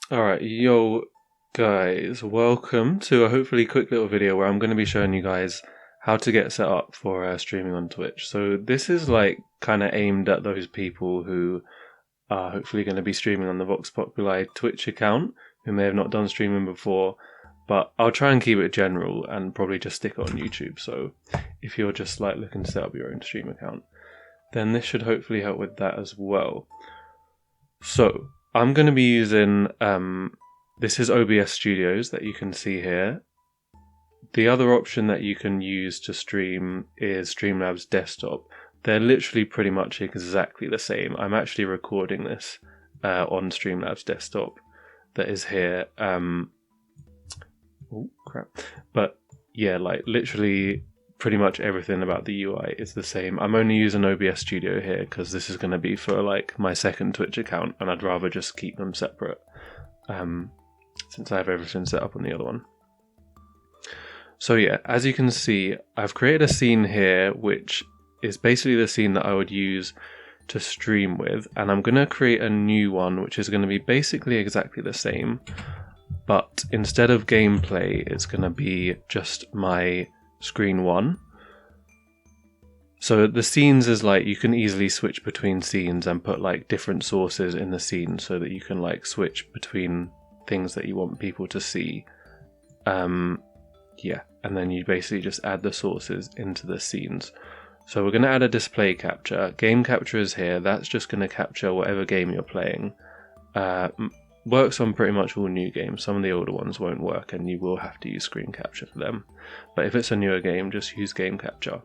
Alright, yo guys, welcome to a hopefully quick little video where I'm going to be showing you guys how to get set up for streaming on Twitch. So this is like kind of aimed at those people who are hopefully going to be streaming on the Vox Populi Twitch account, who may have not done streaming before, but I'll try and keep it general and probably just stick it on YouTube. So if you're just like looking to set up your own stream account, then this should hopefully help with that as well. So I'm going to be using, this is OBS Studios that you can see here. The other option that you can use to stream is Streamlabs Desktop. They're literally pretty much exactly the same. I'm actually recording this on Streamlabs Desktop that is here. Oh crap. But yeah, like literally pretty much everything about the UI is the same. I'm only using OBS Studio here because this is going to be for like my second Twitch account, and I'd rather just keep them separate since I have everything set up on the other one. So yeah, as you can see, I've created a scene here which is basically the scene that I would use to stream with, and I'm going to create a new one which is going to be basically exactly the same, but instead of gameplay it's going to be just my screen one. So the scenes is like you can easily switch between scenes and put like different sources in the scene so that you can like switch between things that you want people to see. Yeah, and then you basically just add the sources into the scenes. So we're going to add a display capture. Game capture is here. That's just going to capture whatever game you're playing. Works on pretty much all new games. Some of the older ones won't work and you will have to use screen capture for them. But if it's a newer game, just use game capture.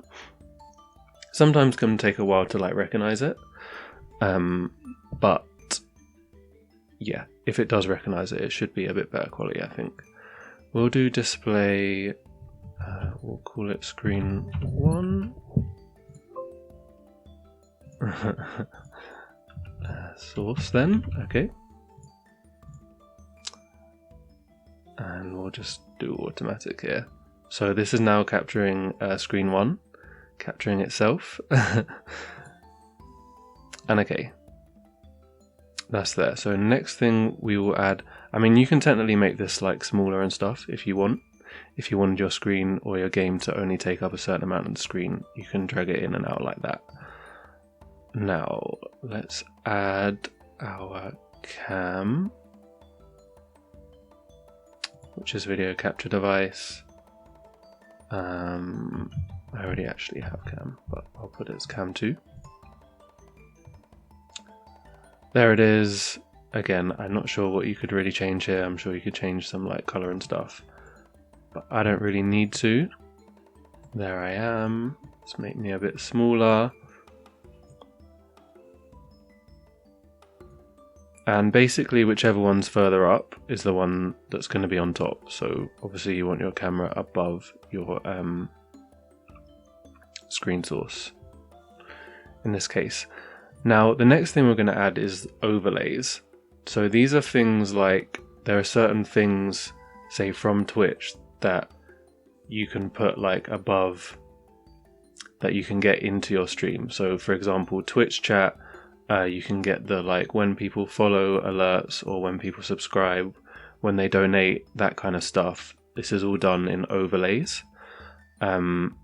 Sometimes can take a while to like recognize it. But yeah, if it does recognize it, it should be a bit better quality, I think. We'll do display, we'll call it screen 1. Source then, okay. And we'll just do automatic here. So this is now capturing screen 1, capturing itself. And okay, that's there. So next thing we will add, I mean you can technically make this like smaller and stuff if you want. If you wanted your screen or your game to only take up a certain amount of the screen, you can drag it in and out like that. Now let's add our cam, which is video capture device. I already actually have cam, but I'll put it as cam 2. There it is. Again, I'm not sure what you could really change here. I'm sure you could change some like color and stuff, but I don't really need to. There I am. Let's make me a bit smaller. And basically whichever one's further up is the one that's going to be on top. So obviously you want your camera above your screen source in this case. Now the next thing we're going to add is overlays. So these are things like, there are certain things, say from Twitch, that you can put like above, that you can get into your stream. So for example, Twitch chat, you can get the like when people follow alerts or when people subscribe, when they donate, that kind of stuff. This is all done in overlays. And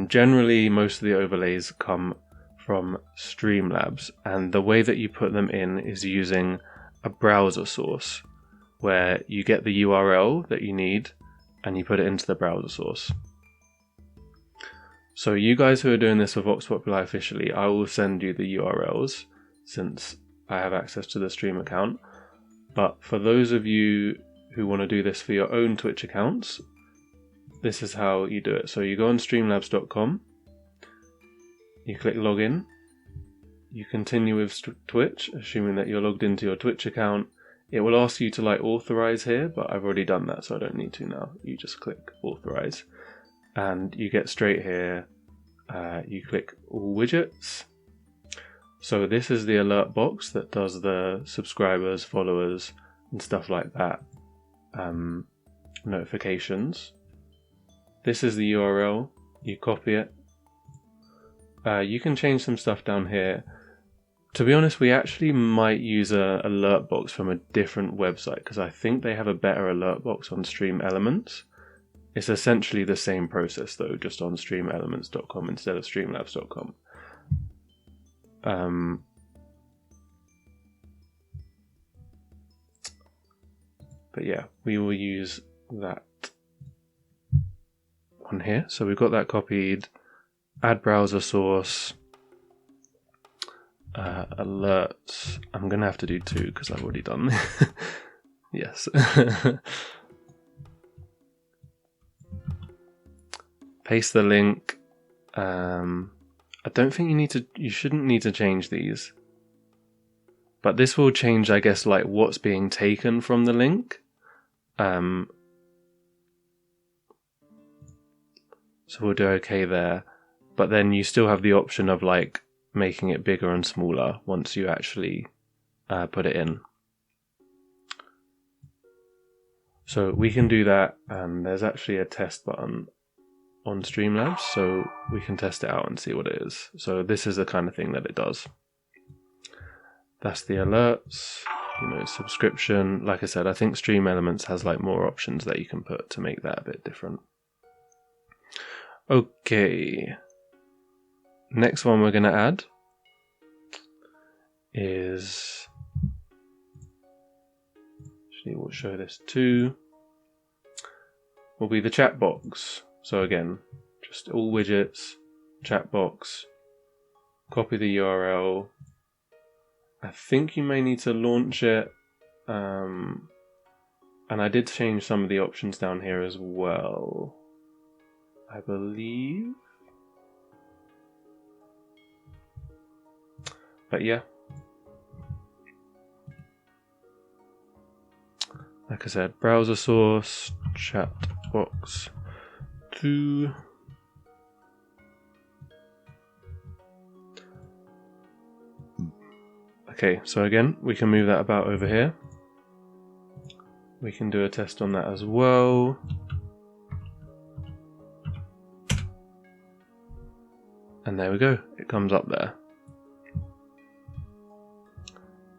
generally most of the overlays come from Streamlabs, and the way that you put them in is using a browser source where you get the URL that you need and you put it into the browser source. So you guys who are doing this for Vox Populi officially, I will send you the URLs since I have access to the stream account. But for those of you who want to do this for your own Twitch accounts, this is how you do it. So you go on streamlabs.com, you click login, you continue with Twitch, assuming that you're logged into your Twitch account. It will ask you to like authorize here, but I've already done that, so I don't need to now. You just click authorize. And you get straight here, you click all widgets. So this is the alert box that does the subscribers, followers, and stuff like that, notifications. This is the URL, you copy it. You can change some stuff down here To be honest, we actually might use a alert box from a different website because I think they have a better alert box on Streamelements. It's essentially the same process though, just on streamelements.com instead of streamlabs.com. But yeah, we will use that one here. So we've got that copied. Add browser source. Alerts. I'm gonna have to do 2 because I've already done. Yes. Paste the link. I don't think you shouldn't need to change these. But this will change, I guess, like what's being taken from the link. So we'll do okay there. But then you still have the option of like making it bigger and smaller once you actually put it in. So we can do that, and there's actually a test button on Streamlabs, so we can test it out and see what it is. So this is the kind of thing that it does. That's the alerts, subscription. Like I said, I think Streamelements has like more options that you can put to make that a bit different. Okay. Next one we're going to add is, actually we'll show this too, will be the chat box. So again, just all widgets, chat box, copy the URL. I think you may need to launch it, and I did change some of the options down here as well, I believe. But yeah, like I said, browser source, chat box 2. Okay, so again, we can move that about over here. We can do a test on that as well. And there we go, it comes up there.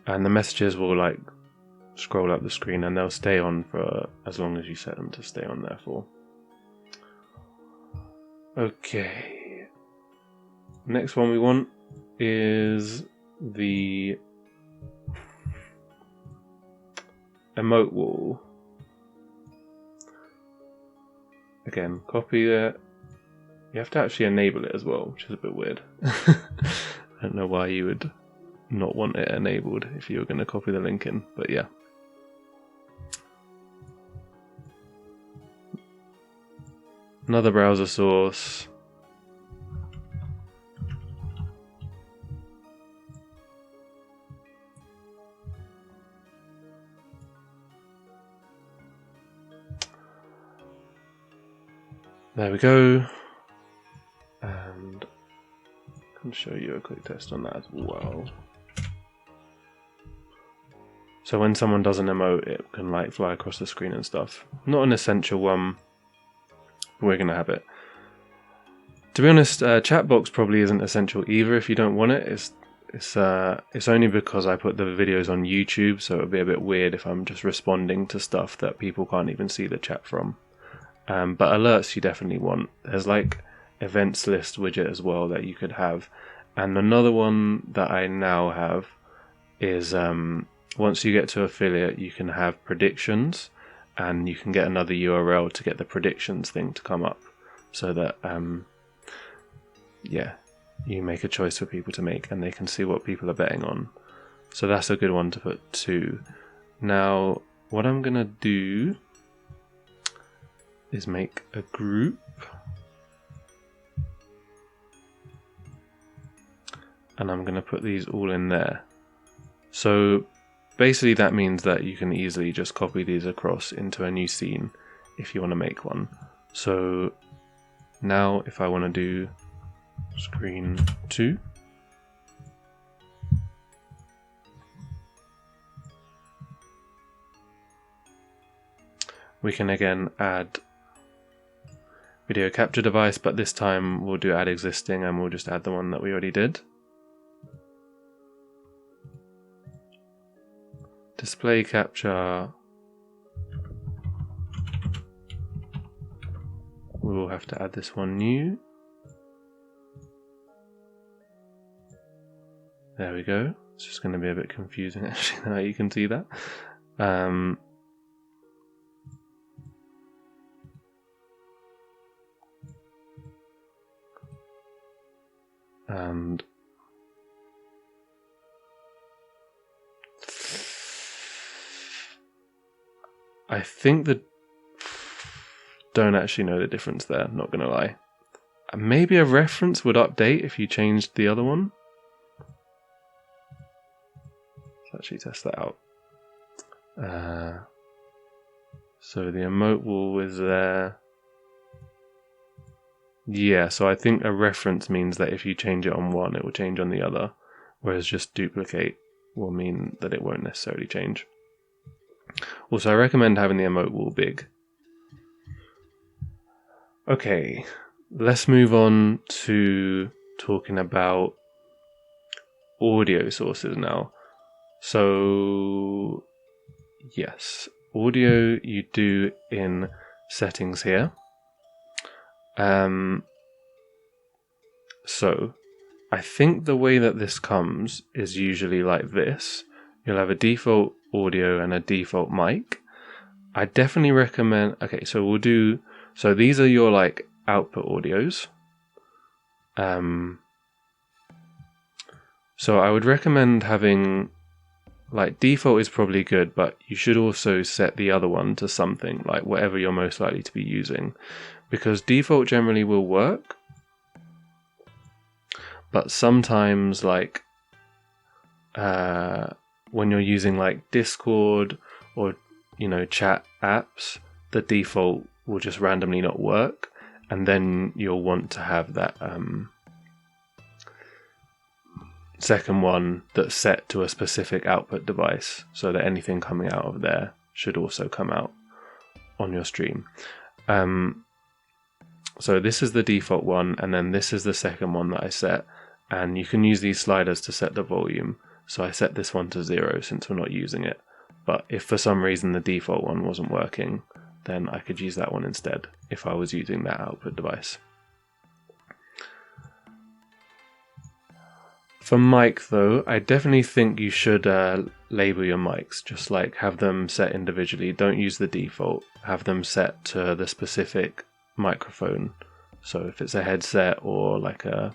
And the messages will like scroll up the screen and they'll stay on for as long as you set them to stay on there for. Okay. Next one we want is the emote wall. Again, copy it. You have to actually enable it as well, which is a bit weird. I don't know why you would not want it enabled if you were going to copy the link in, but yeah. Another browser source. There we go. And I can show you a quick test on that as well. So when someone does an emote, it can like fly across the screen and stuff. Not an essential one, but we're going to have it. To be honest, chatbox probably isn't essential either if you don't want it. It's only because I put the videos on YouTube, so it would be a bit weird if I'm just responding to stuff that people can't even see the chat from. But alerts you definitely want. There's like events list widget as well that you could have. And another one that I now have is once you get to affiliate, you can have predictions, and you can get another URL to get the predictions thing to come up, so that yeah, you make a choice for people to make and they can see what people are betting on. So that's a good one to put too. Now what I'm gonna do is make a group, and I'm gonna put these all in there. So basically that means that you can easily just copy these across into a new scene if you want to make one. So now if I want to do screen 2, we can again add video capture device, but this time we'll do add existing and we'll just add the one that we already did. display capture, we will have to add this one new. There we go. It's just going to be a bit confusing actually now you can see that. And I think that don't actually know the difference there, not gonna lie. Maybe a reference would update if you changed the other one. Let's actually test that out. So the emote wall is there. Yeah, so I think a reference means that if you change it on one, it will change on the other, whereas just duplicate will mean that it won't necessarily change. Also, I recommend having the emote wall big. Okay, let's move on to talking about audio sources now. So, yes, audio you do in settings here. So I think the way that this comes is usually like this. You'll have a default audio and a default mic. I definitely recommend, okay, so we'll do, so these are your like output audios. So I would recommend having, like, default is probably good, but you should also set the other one to something, like whatever you're most likely to be using. Because default generally will work, but sometimes, like, when you're using like Discord or, you know, chat apps, the default will just randomly not work, and then you'll want to have that second one that's set to a specific output device, so that anything coming out of there should also come out on your stream. So this is the default one, and then this is the second one that I set, and you can use these sliders to set the volume. So I set this one to 0 since we're not using it, but if for some reason the default one wasn't working, then I could use that one instead if I was using that output device. For mic though, I definitely think you should label your mics, just like have them set individually. Don't use the default, have them set to the specific microphone. So if it's a headset or like a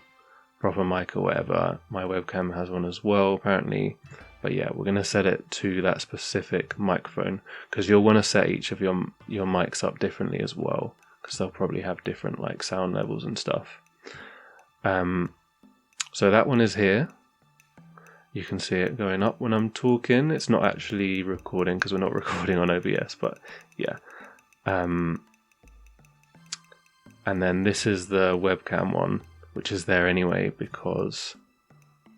proper mic or whatever, my webcam has one as well apparently, but yeah, we're going to set it to that specific microphone, because you'll want to set each of your mics up differently as well, because they'll probably have different like sound levels and stuff. So that one is here. You can see it going up when I'm talking. It's not actually recording because we're not recording on OBS, but yeah. And then this is the webcam one, which is there anyway because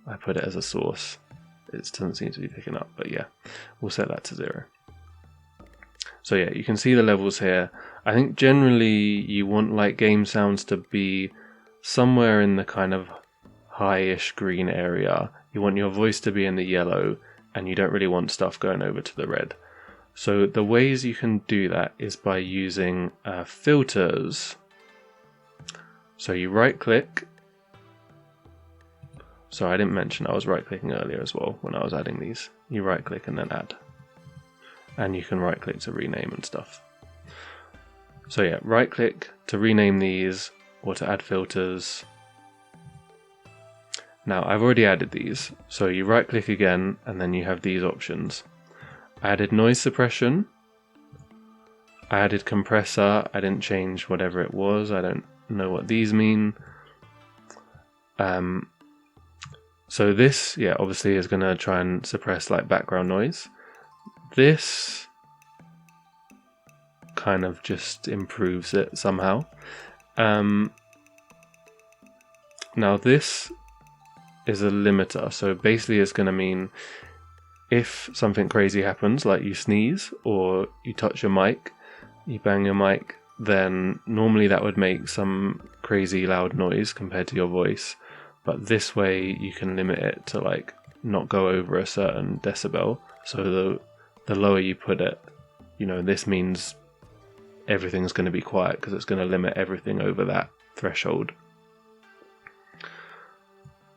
I put it as a source. It doesn't seem to be picking up, but yeah, we'll set that to 0. So yeah, you can see the levels here. I think generally you want like game sounds to be somewhere in the kind of high-ish green area. You want your voice to be in the yellow, and you don't really want stuff going over to the red. So the ways you can do that is by using filters. So you right click. So I didn't mention I was right clicking earlier as well when I was adding these. You right click and then add. And you can right click to rename and stuff. So yeah, right click to rename these or to add filters. Now I've already added these. So you right click again and then you have these options. I added noise suppression. I added compressor. I didn't change whatever it was. I don't know what these mean. So this, yeah, obviously is going to try and suppress like background noise. This kind of just improves it somehow. Now this is a limiter, so basically it's going to mean if something crazy happens, like you sneeze or you touch your mic, you bang your mic, then normally that would make some crazy loud noise compared to your voice. But this way you can limit it to like not go over a certain decibel, so the lower you put it, you know, this means everything's going to be quiet because it's going to limit everything over that threshold.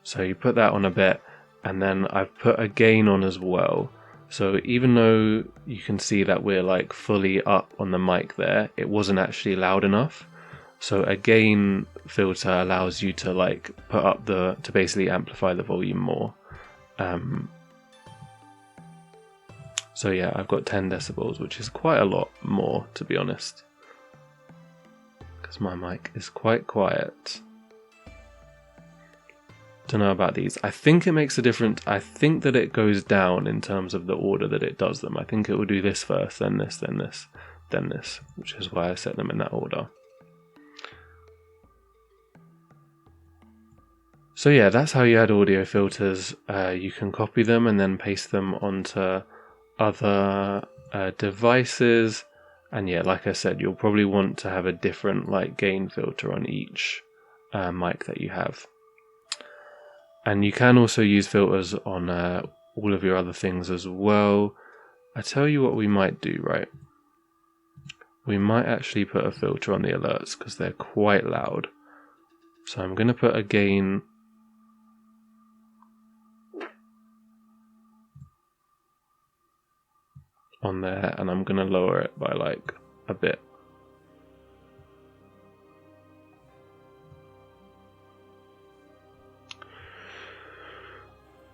So you put that on a bit, and then I've put a gain on as well. So even though you can see that we're like fully up on the mic there, it wasn't actually loud enough. So a gain filter allows you to like put up to basically amplify the volume more. So yeah, I've got 10 decibels, which is quite a lot more, to be honest, because my mic is quite quiet. Don't know about these. I think it makes a difference. I think that it goes down in terms of the order that it does them. I think it will do this first, then this, then this, then this, which is why I set them in that order. So yeah, that's how you add audio filters. You can copy them and then paste them onto other devices. And yeah, like I said, you'll probably want to have a different like gain filter on each mic that you have. And you can also use filters on all of your other things as well. I tell you what we might do, right? We might actually put a filter on the alerts because they're quite loud. So I'm going to put a gain on there, and I'm going to lower it by like a bit.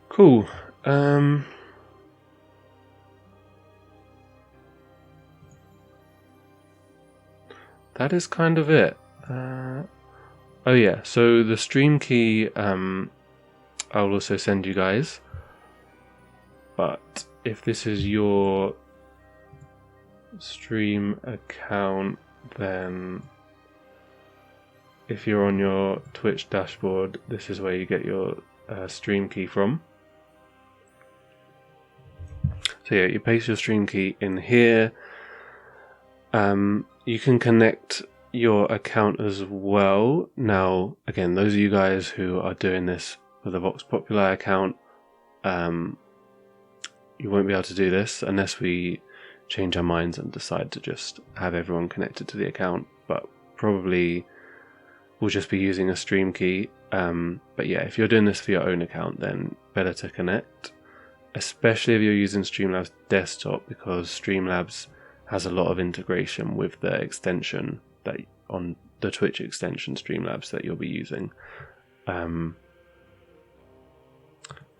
Cool. That is kind of it. Oh yeah, so the stream key I'll also send you guys. But if this is your stream account, then if you're on your Twitch dashboard, this is where you get your stream key from. So yeah, you paste your stream key in here. You can connect your account as well. Now, again, those of you guys who are doing this with a Vox Populi account, you won't be able to do this unless we change our minds and decide to just have everyone connected to the account, but probably we'll just be using a stream key. But yeah, if you're doing this for your own account, then better to connect, especially if you're using Streamlabs desktop, because Streamlabs has a lot of integration with the extension that on the Twitch extension Streamlabs that you'll be using. But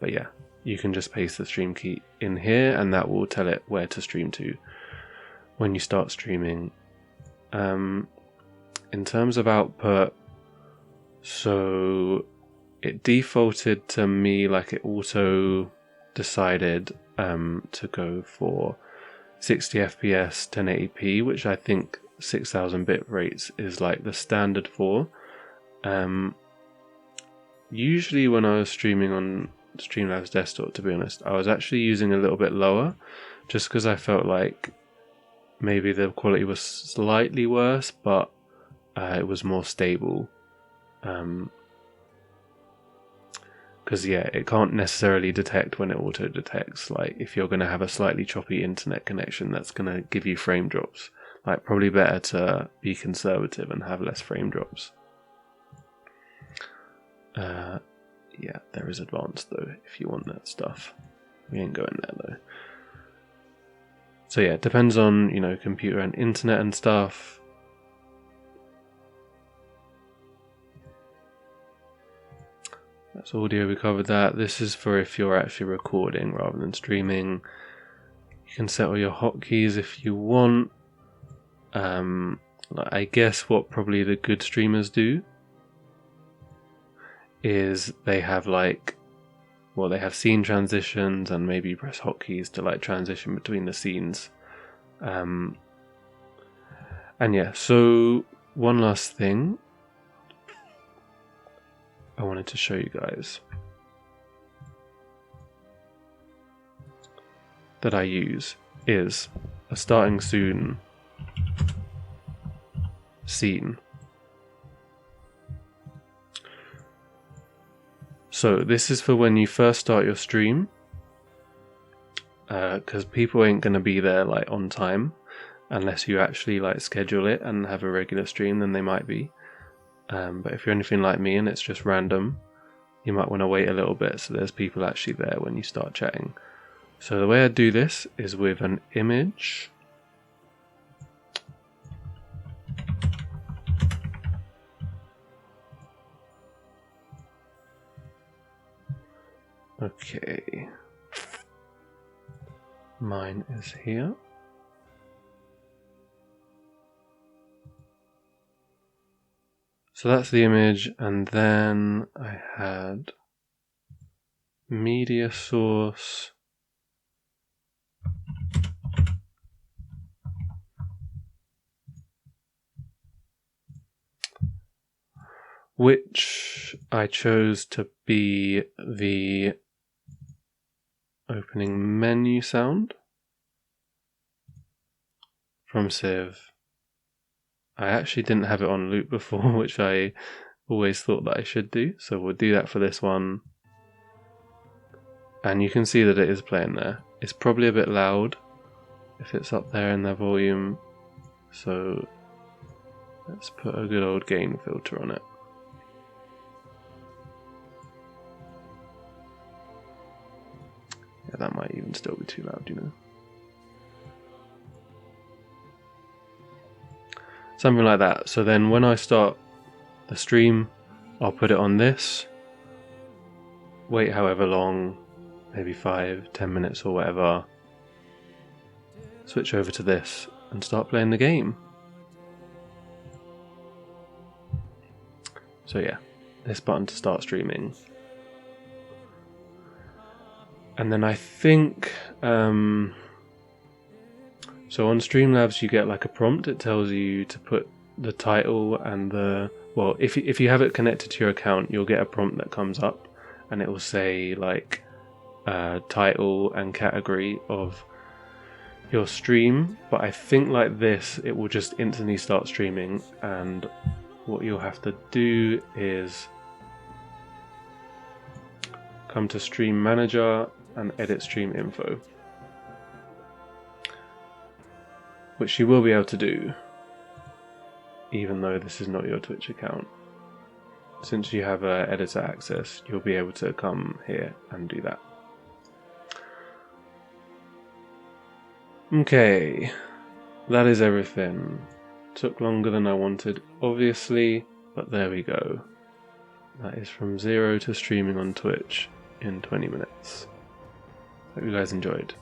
yeah, you can just paste the stream key in here and that will tell it where to stream to when you start streaming. In terms of output, so it defaulted to me, like it auto decided to go for 60 FPS 1080p, which I think 6000 bit rates is like the standard for. Usually when I was streaming on Streamlabs desktop, to be honest, I was actually using a little bit lower just because I felt like maybe the quality was slightly worse, but it was more stable. Because yeah, it can't necessarily detect when it auto detects. Like if you're going to have a slightly choppy internet connection, that's going to give you frame drops. Like probably better to be conservative and have less frame drops. Yeah, there is advanced though if you want that stuff. We ain't going there though. So yeah, it depends on, you know, computer and internet and stuff. That's audio, we covered that. This is for if you're actually recording rather than streaming. You can set all your hotkeys if you want. I guess what probably the good streamers do is they have like, well, they have scene transitions and maybe you press hotkeys to like transition between the scenes. And yeah, so one last thing I wanted to show you guys that I use is a starting soon scene. So this is for when you first start your stream. because people ain't gonna be there like on time unless you actually like schedule it and have a regular stream. Then they might be, but if you're anything like me and it's just random, you might want to wait a little bit so there's people actually there when you start chatting. So the way I do this is with an image. Okay, mine is here. So that's the image, and then I had media source, which I chose to be the opening menu sound from Civ. I actually didn't have it on loop before, which I always thought that I should do, so we'll do that for this one. And you can see that it is playing there. It's probably a bit loud if it's up there in the volume, so let's put a good old gain filter on it. Yeah, that might even still be too loud, you know. Something like that. So then when I start the stream, I'll put it on this, wait however long, maybe 5-10 minutes or whatever, switch over to this and start playing the game. So yeah, this button to start streaming. And then I think, so on Streamlabs you get like a prompt. It tells you to put the title and the, well, if you have it connected to your account, you'll get a prompt that comes up and it will say like title and category of your stream. But I think like this, it will just instantly start streaming, and what you'll have to do is come to Stream Manager and edit stream info, which you will be able to do even though this is not your Twitch account. Since you have editor access, you'll be able to come here and do that. Okay, that is everything. Took longer than I wanted, obviously, but there we go. That is from 0 to streaming on Twitch in 20 minutes. Hope you guys enjoyed.